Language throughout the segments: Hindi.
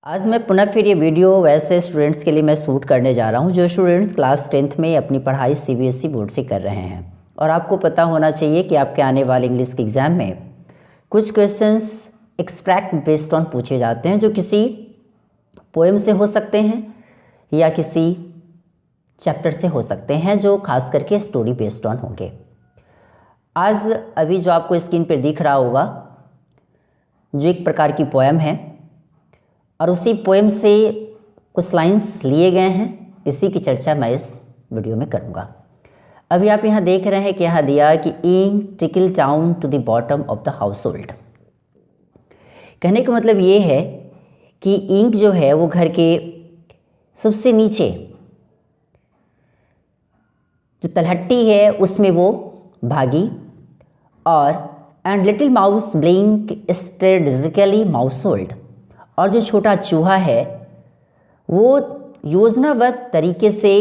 आज मैं पुनः फिर ये वीडियो वैसे स्टूडेंट्स के लिए मैं शूट करने जा रहा हूँ जो स्टूडेंट्स क्लास 10th में अपनी पढ़ाई सीबीएसई बोर्ड से कर रहे हैं। और आपको पता होना चाहिए कि आपके आने वाले इंग्लिश के एग्ज़ाम में कुछ क्वेश्चंस एक्सट्रैक्ट बेस्ड ऑन पूछे जाते हैं जो किसी पोएम से हो सकते हैं या किसी चैप्टर से हो सकते हैं जो खास करके स्टोरी बेस्ड ऑन होंगे। आज अभी जो आपको स्क्रीन पर दिख रहा होगा जो एक प्रकार की पोएम है और उसी पोएम से कुछ लाइंस लिए गए हैं, इसी की चर्चा मैं इस वीडियो में करूंगा। अभी आप यहाँ देख रहे हैं कि यहाँ दिया कि ink tickle down to the bottom of the household. कहने का मतलब ये है कि इंक जो है वो घर के सबसे नीचे जो तलहट्टी है उसमें वो भागी और and little mouse blink strategically mouse hold, और जो छोटा चूहा है वो योजनाबद्ध तरीके से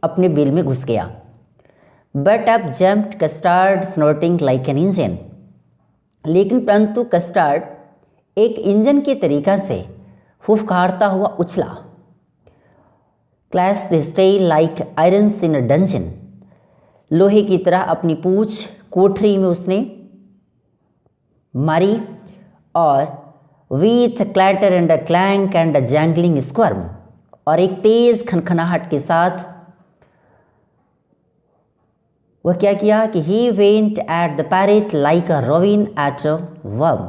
अपने बिल में घुस गया। बट अब jumped custard snorting like an engine, लेकिन परंतु कस्टर्ड एक इंजन के तरीका से फुफकारता हुआ उछला। Clash tail like irons in a dungeon, लोहे की तरह अपनी पूंछ कोठरी में उसने मारी और with clatter and a clank and a jangling squirm, और एक तेज खनखनाहट के साथ वह क्या किया कि he went at the parrot like a robin at a worm,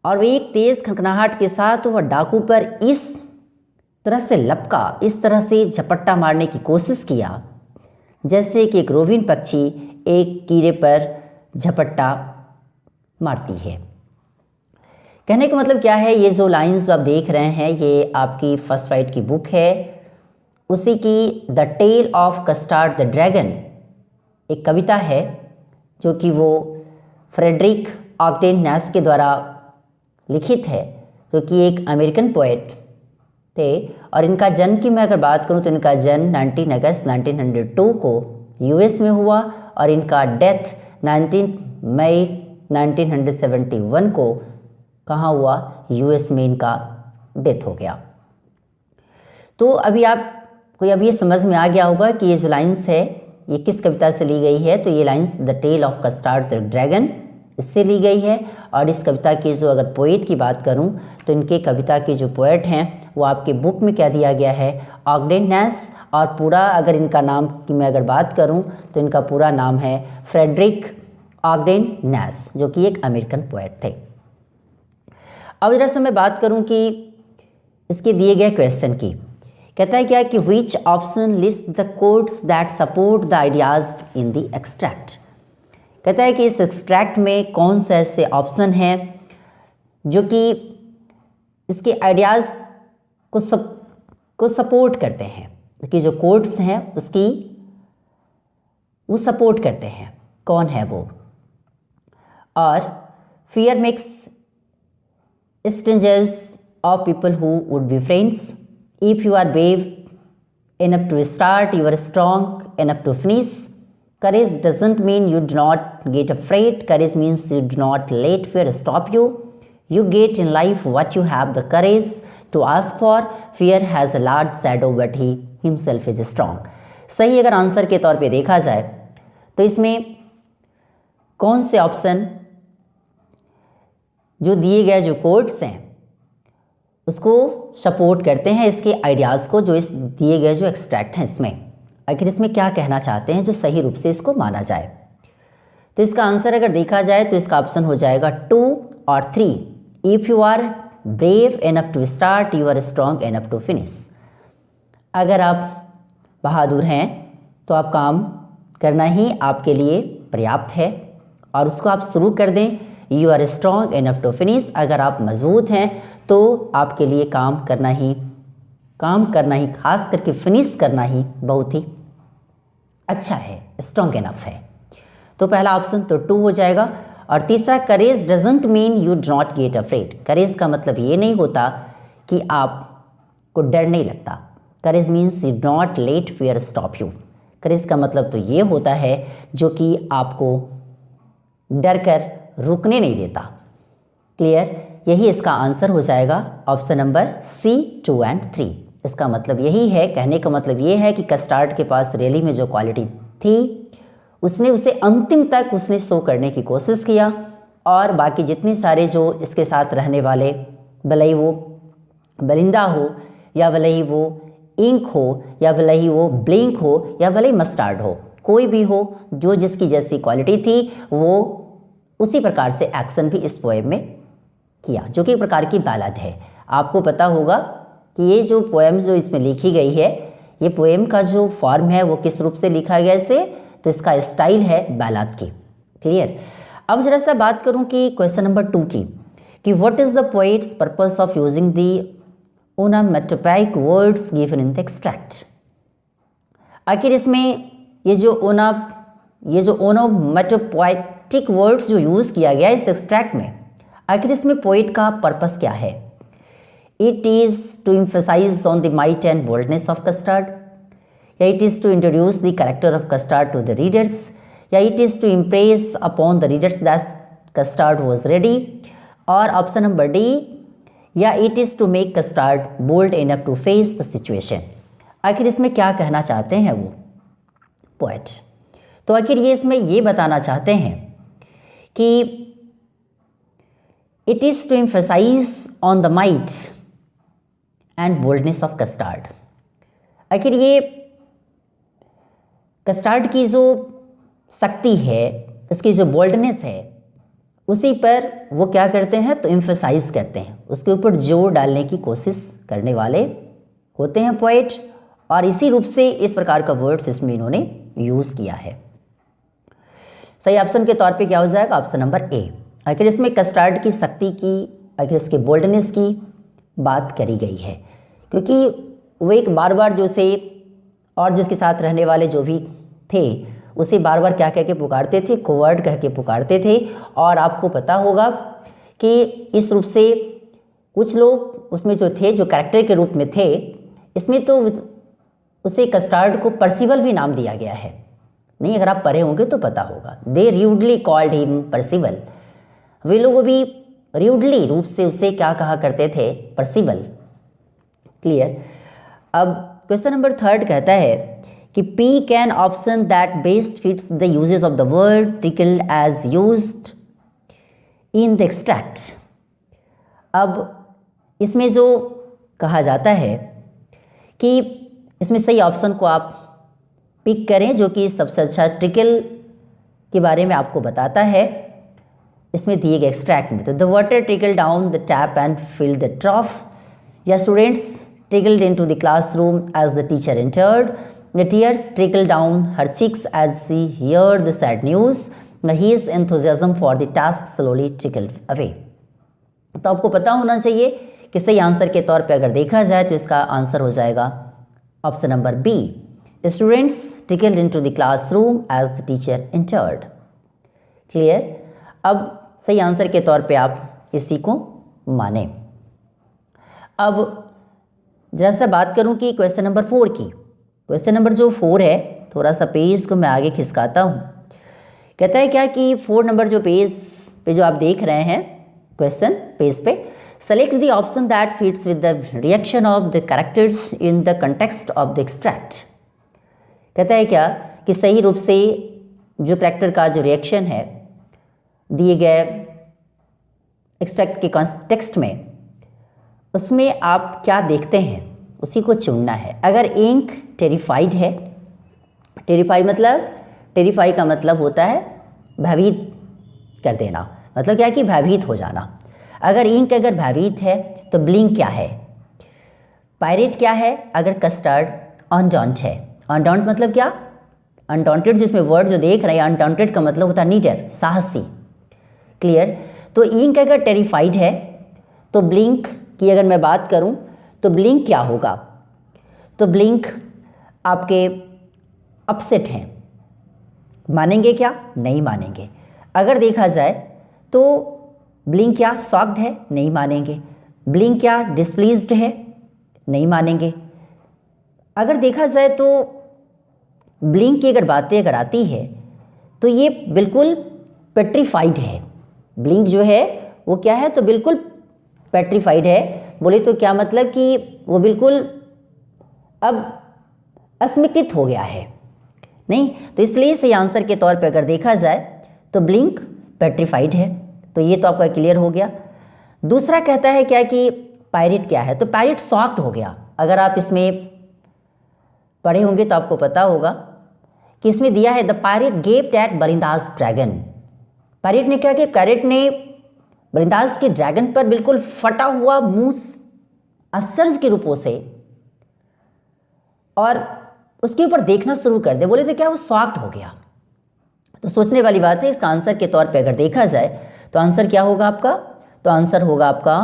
और वह एक तेज खनखनाहट के साथ वह डाकू पर इस तरह से लपका, इस तरह से झपट्टा मारने की कोशिश किया जैसे कि एक रोविन पक्षी एक कीड़े पर झपट्टा मारती है। कहने का मतलब क्या है, ये जो लाइंस आप देख रहे हैं ये आपकी फर्स्ट राइट की बुक है, उसी की the tale of Custard the dragon एक कविता है जो कि वो फ्रेडरिक ऑग्डेन नैश के द्वारा लिखित है, जो कि एक अमेरिकन पोएट थे। और इनका जन्म की मैं अगर बात करूं तो इनका जन्म 19 अगस्त 1902 को यूएस में हुआ और इनका डेथ 19 मई 1971 को कहाँ हुआ, यूएस में इनका डेथ हो गया। तो अभी आपको अब ये समझ में आ गया होगा कि ये जो लाइंस है ये किस कविता से ली गई है। तो ये lines the tale of Custard the dragon इससे ली गई है। और इस कविता के जो अगर पोएट की बात करूं तो इनके कविता के जो पोएट हैं वो आपके बुक में क्या दिया गया है, ऑग्डेन नैश। और पूरा अगर इनका नाम की मैं अगर बात करूँ तो इनका पूरा नाम है फ्रेडरिक ऑग्डेन नैश, जो कि एक अमेरिकन पोएट थे। अब जरा से मैं बात करूं कि इसके दिए गए क्वेश्चन की, कहता है क्या कि which option list the quotes that support the ideas in the extract. कहता है कि इस एक्सट्रैक्ट में कौन से ऐसे ऑप्शन हैं जो कि इसके आइडियाज़ को सपोर्ट करते हैं, कि जो कोट्स हैं उसकी वो सपोर्ट करते हैं, कौन है वो। और fear makes strangers of people who would be friends. If you are brave enough to start, you are strong enough to finish. Courage doesn't mean you do not get afraid. Courage means you do not let fear stop you. You get in life what you have the courage to ask for. Fear has a large shadow but he himself is strong. सही अगर आंसर के तौर पे देखा जाए तो इसमें कौन से ऑप्शन जो दिए गए जो कोट्स हैं उसको सपोर्ट करते हैं, इसके आइडियाज़ को, जो इस दिए गए जो एक्सट्रैक्ट हैं इसमें आखिर इसमें क्या कहना चाहते हैं जो सही रूप से इसको माना जाए। तो इसका आंसर अगर देखा जाए तो इसका ऑप्शन हो जाएगा 2 और 3। If you are brave enough to start, you are strong enough to finish. अगर आप बहादुर हैं तो आप काम करना ही आपके लिए पर्याप्त है और उसको आप शुरू कर दें। You are strong enough to finish, अगर आप मजबूत हैं तो आपके लिए काम करना ही खास करके फिनिश करना ही बहुत ही अच्छा है, स्ट्रॉन्ग इनफ है। तो पहला ऑप्शन तो 2 हो जाएगा। और तीसरा, courage doesn't mean you do not get afraid. Courage का मतलब ये नहीं होता कि आपको डर नहीं लगता। Courage means you do not let fear stop you. Courage का मतलब तो ये होता है जो कि आपको डर कर रुकने नहीं देता। क्लियर, यही इसका आंसर हो जाएगा ऑप्शन नंबर सी 2 एंड 3। इसका मतलब यही है, कहने का मतलब ये है कि कस्टार्ड के पास रैली में जो क्वालिटी थी उसने उसे अंतिम तक उसने शो करने की कोशिश किया, और बाकी जितने सारे जो इसके साथ रहने वाले, भले ही वो बलिंदा हो या भले ही वो इंक हो या भले ही वो ब्लिंक हो या भले ही मस्टार्ड हो, कोई भी हो, जो जिसकी जैसी क्वालिटी थी वो उसी प्रकार से एक्शन भी इस पोएम में किया, जो कि एक प्रकार की बैलाड है। आपको पता होगा कि ये जो पोएम जो इसमें लिखी गई है, ये पोएम का जो फॉर्म है वो किस रूप से लिखा गया इसे, तो इसका स्टाइल है बैलाड की। क्लियर। अब जरा सा बात करूं कि क्वेश्चन नंबर 2 की, कि what is the poets purpose of using the onomatopoeic words given in the extract. आखिर इसमें ये जो ओनोमेटोपोइटिक वर्ड्स जो यूज किया गया इस एक्सट्रैक्ट में, आखिर इसमें पोएट का पर्पस क्या है। It is to emphasise on the might and boldness of Custard, या it is to introduce the character of Custard to the readers, या it is to impress upon the readers that Custard was ready, और ऑप्शन नंबर डी, या it is to make Custard bold enough to face the situation. आखिर इसमें क्या कहना चाहते हैं वो पोएट। तो आखिर ये इसमें ये बताना चाहते हैं कि it is to emphasise on the might and boldness of Custard. आखिर ये कस्टर्ड की जो शक्ति है, इसकी जो बोल्डनेस है, उसी पर वो क्या करते हैं, तो एम्फसाइज करते हैं, उसके ऊपर जोर डालने की कोशिश करने वाले होते हैं पोएट, और इसी रूप से इस प्रकार का वर्ड्स इसमें इन्होंने यूज किया है। सही ऑप्शन के तौर पे क्या हो जाएगा, ऑप्शन नंबर ए। आखिर इसमें कस्टर्ड की शक्ति की, आखिर इसके बोल्डनेस की बात करी गई है, क्योंकि वो एक बार बार जो से और जिसके साथ रहने वाले जो भी थे उसे बार बार क्या कह के पुकारते थे, कोवर्ड कह के पुकारते थे। और आपको पता होगा कि इस रूप से कुछ लोग उसमें जो थे, जो कैरेक्टर के रूप में थे, इसमें तो उसे कस्टर्ड को परसिवल भी नाम दिया गया है। नहीं, अगर आप पढ़े होंगे तो पता होगा, दे र्यूडली कॉल्ड हिम परसिवल। वे लोग भी र्यूडली रूप से उसे क्या कहा करते थे, परसिवल। क्लियर। अब क्वेश्चन नंबर 3 कहता है कि pick an option that best fits the uses of the word tickled as used in the extract। अब इसमें जो कहा जाता है कि इसमें सही ऑप्शन को आप पिक करें, जो कि सबसे अच्छा टिकल के बारे में आपको बताता है इसमें दिए गए एक्सट्रैक्ट में। तो the water tickle down the tap and fill the trough, या students tickled into the classroom as the teacher entered, the tears trickled down her cheeks as she heard the sad news, his enthusiasm for the task slowly trickled away। तो आपको पता होना चाहिए कि सही आंसर के तौर पे अगर देखा जाए तो इसका आंसर हो जाएगा option number B, students tickled into the classroom as the teacher entered। Clear. अब सही आंसर के तौर पे आप इसी को माने। अब जरा सा बात करूं कि क्वेश्चन नंबर 4 की। क्वेश्चन नंबर जो 4 है, थोड़ा सा पेज को मैं आगे खिसकाता हूं। कहता है क्या कि 4 नंबर जो पेज पे जो आप देख रहे हैं क्वेश्चन पेज पे, select the option that fits with the reaction of the characters in the context of the extract. कहता है क्या कि सही रूप से जो कैरेक्टर का जो रिएक्शन है दिए गए एक्सट्रैक्ट के कॉन्टेक्स्ट में, उसमें आप क्या देखते हैं उसी को चुनना है। अगर इंक टेरिफाइड है, टेरिफाई का मतलब होता है भयभीत कर देना, मतलब क्या कि भयभीत हो जाना। अगर इंक अगर भयभीत है तो ब्लिंक क्या है, पायरेट क्या है, अगर कस्टर्ड अनडॉन्ट है। अनडॉन्ट मतलब क्या, अनडॉन्टेड जिसमें वर्ड जो देख रहे हैं, अनडॉन्टेड का मतलब होता है नीडर, साहसी। क्लियर। तो इंक अगर टेरिफाइड है तो ब्लिंक की अगर मैं बात करूं तो ब्लिंक क्या होगा, तो ब्लिंक आपके अपसेट हैं। मानेंगे क्या, नहीं मानेंगे। अगर देखा जाए तो ब्लिंक क्या शॉक्ड है, नहीं मानेंगे। ब्लिंक क्या डिस्प्लीज्ड है, नहीं मानेंगे। अगर देखा जाए तो ब्लिंक की अगर बातें अगर आती है तो ये बिल्कुल पेट्रीफाइड है। ब्लिंक जो है वो क्या है, तो बिल्कुल पेट्रीफाइड है, बोले तो क्या मतलब कि वो बिल्कुल अब अस्वीकृत हो गया है, नहीं। तो इसलिए सही आंसर के तौर पे अगर देखा जाए तो ब्लिंक पेट्रीफाइड है। तो ये तो आपका क्लियर हो गया। दूसरा कहता है क्या कि पायरेट क्या है, तो पायरेट शॉक्ड हो गया। अगर आप इसमें पढ़े होंगे तो आपको पता होगा कि इसमें दिया है the pirate gaped at Belinda's dragon. Pirate ने क्या किया, पायरेट ने बलिंदास के ड्रैगन पर बिल्कुल फटा हुआ मुंह आश्चर्य के रूपों से और उसके ऊपर देखना शुरू कर दे। बोले तो क्या, वो शॉक्ड हो गया। तो सोचने वाली बात है। इसका आंसर के तौर पे अगर देखा जाए तो आंसर क्या होगा आपका, तो आंसर होगा आपका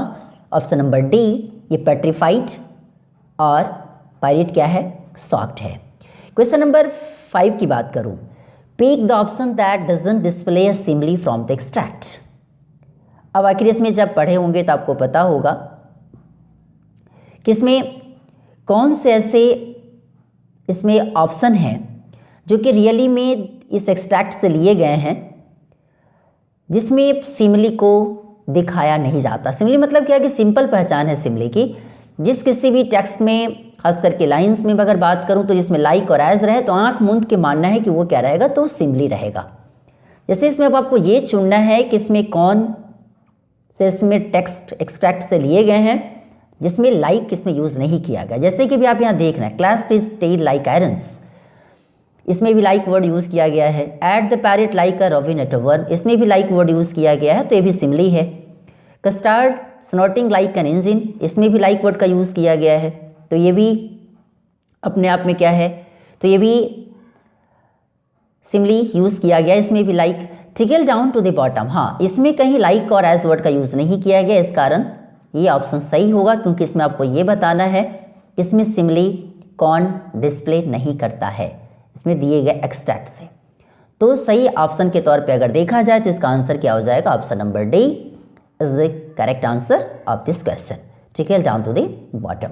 ऑप्शन नंबर डी, ये पेट्रीफाइड और पायरेट क्या है, शॉक्ड है। क्वेश्चन नंबर 5 की बात करूं, pick the option that doesn't display a simile from the extract. अब आखिर इसमें जब पढ़े होंगे तो आपको पता होगा कि इसमें कौन से ऐसे इसमें ऑप्शन हैं जो कि रियली में इस एक्सट्रैक्ट से लिए गए हैं जिसमें सिमली को दिखाया नहीं जाता। सिमली मतलब क्या है कि सिंपल पहचान है सिमली की। जिस किसी भी टेक्स्ट में खास करके लाइंस में अगर बात करूं तो जिसमें लाइक और एज रहे तो आंख मूंद के मानना है कि वो क्या रहेगा, तो सिमली रहेगा। जैसे इसमें अब आपको ये चुनना है कि इसमें कौन से इसमें टेक्स्ट एक्सट्रैक्ट से लिए गए हैं जिसमें लाइक इसमें यूज़ नहीं किया गया। जैसे कि भी आप यहाँ देख रहे हैं, class is tail like irons, इसमें भी लाइक वर्ड यूज़ किया गया है। At the pirate like a robin at a worm, इसमें भी लाइक वर्ड यूज़ किया गया है, तो ये भी सिमली है। Custard snorting like an engine, इसमें भी लाइक वर्ड का यूज़ किया गया है, तो ये भी अपने आप में क्या है, तो ये भी सिमली यूज़ किया गया, इसमें भी like. Trickle down to the bottom, हाँ इसमें कहीं लाइक और एज वर्ड का यूज़ नहीं किया गया, इस कारण ये ऑप्शन सही होगा, क्योंकि इसमें आपको ये बताना है इसमें सिमली कौन डिस्प्ले नहीं करता है इसमें दिए गए एक्सट्रैक्ट से। तो सही ऑप्शन के तौर पे अगर देखा जाए तो इसका आंसर क्या हो जाएगा, option number D is the correct answer of this question, trickle down to the bottom.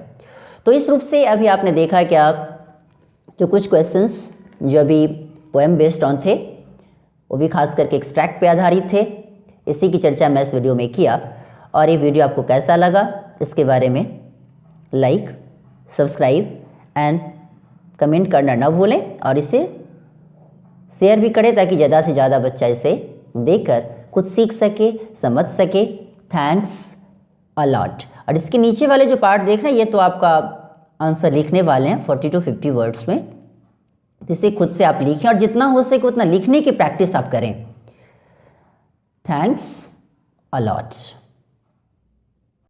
तो इस रूप से अभी आपने देखा कि आप जो कुछ क्वेश्चंस जो अभी पोएम बेस्ड ऑन थे वो भी खास करके एक्सट्रैक्ट पे आधारित थे, इसी की चर्चा मैं इस वीडियो में किया। और ये वीडियो आपको कैसा लगा इसके बारे में लाइक, सब्सक्राइब एंड कमेंट करना ना भूलें, और इसे शेयर भी करें ताकि ज़्यादा से ज़्यादा बच्चा इसे देखकर कुछ सीख सके, समझ सके। Thanks a lot. और इसके नीचे वाले जो पार्ट देख रहे हैं ये तो आपका आंसर लिखने वाले हैं 40 to 50 वर्ड्स में, तो इसे खुद से आप लिखें और जितना हो सके उतना लिखने की प्रैक्टिस आप करें। Thanks a lot.